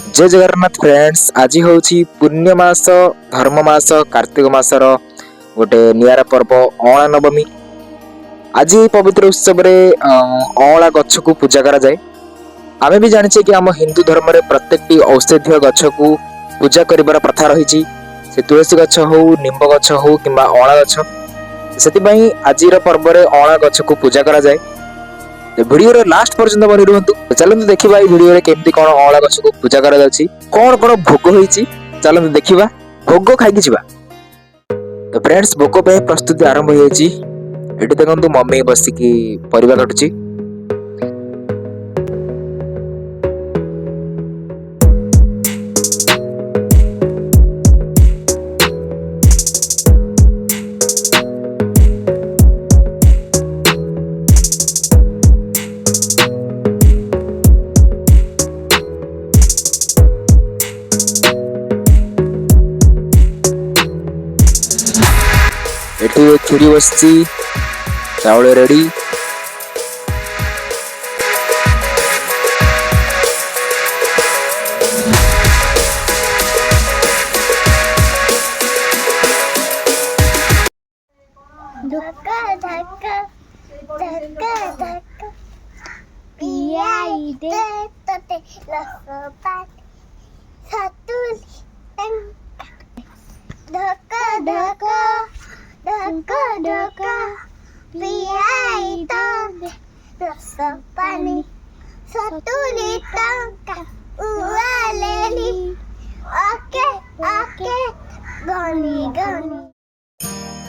जय जगन्नाथ फ्रेंड्स। आज हूँ पुण्य मास धर्म मास कार्तिक मासर गोटे निरा पर्व अला नवमी। आज पवित्र उत्सव अला गछ को पूजा करा जाए। आमे भी जानिछे कि आम हिंदू धर्म रे प्रत्येक औषधीय गछ को पूजा करिवार प्रथा रही। से तुलसी गछ हो, निम्ब गछ हो किंबा अला गछ, से आज पर्व अला गछ को पूजा करा जाए। वीडियो रे लास्ट पर्यंत बनी रुहतु। चलନ୍ତୁ देखिबा এই वीडियो रे केमती कोन अला गछ को पूजा करा जाउची, कोन कोन भोग होईची। चलନ୍ତୁ देखिबा, भोग खाइकी जिबा। तो फ्रेंड्स, भोग पे प्रस्तुति आरंभ होईची। एठी देखंतु मम्मी बसिकी परिबा काटुची। एठी खीरी बसची, चावल रेडी। धक्का धक्का धक्का धक्का पियाई दे तते लसपात सतुल धक्का धक्का धक्का धक्का पियाई दे लसपानी सतुली टंका उवालेली ओके ओके गनी गनी।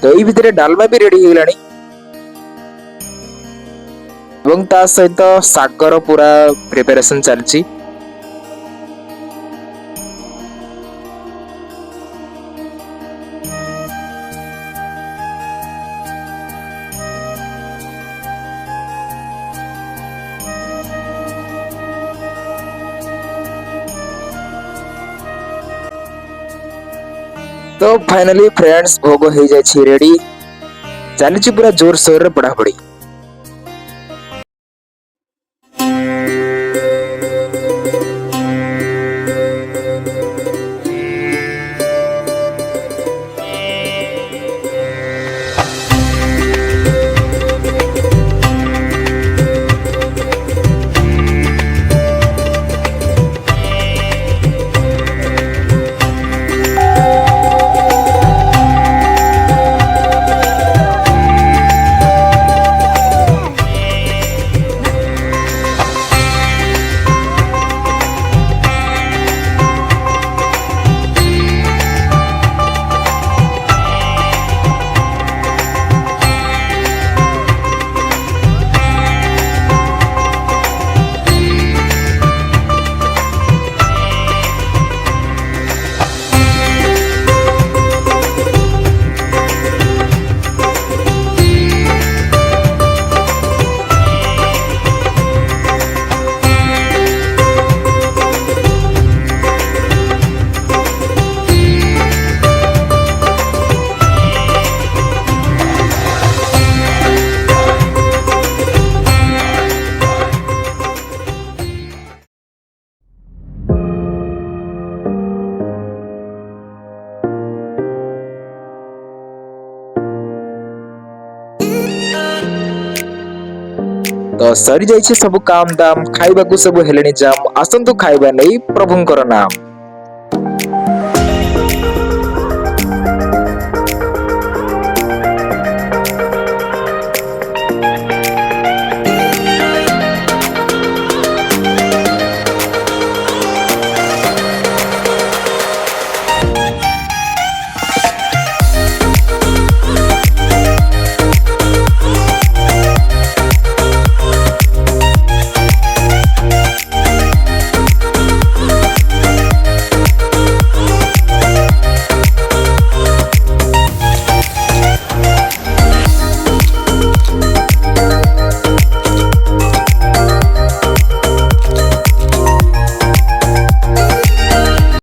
तो ये भितर डालमा भी रेडी हो गलानी एवं ता सहित सागर पूरा प्रिपरेशन चलची। तो फाइनली फ्रेंड्स, भोग हो जाए रेडी। चली पूरा जोर सोर रे पढ़ापढ़ी। तो सरी जाइए सब काम दाम, खाइबा को सब हेलेनी जाम। आसंतु खाइबा नहीं प्रभुंकर नाम।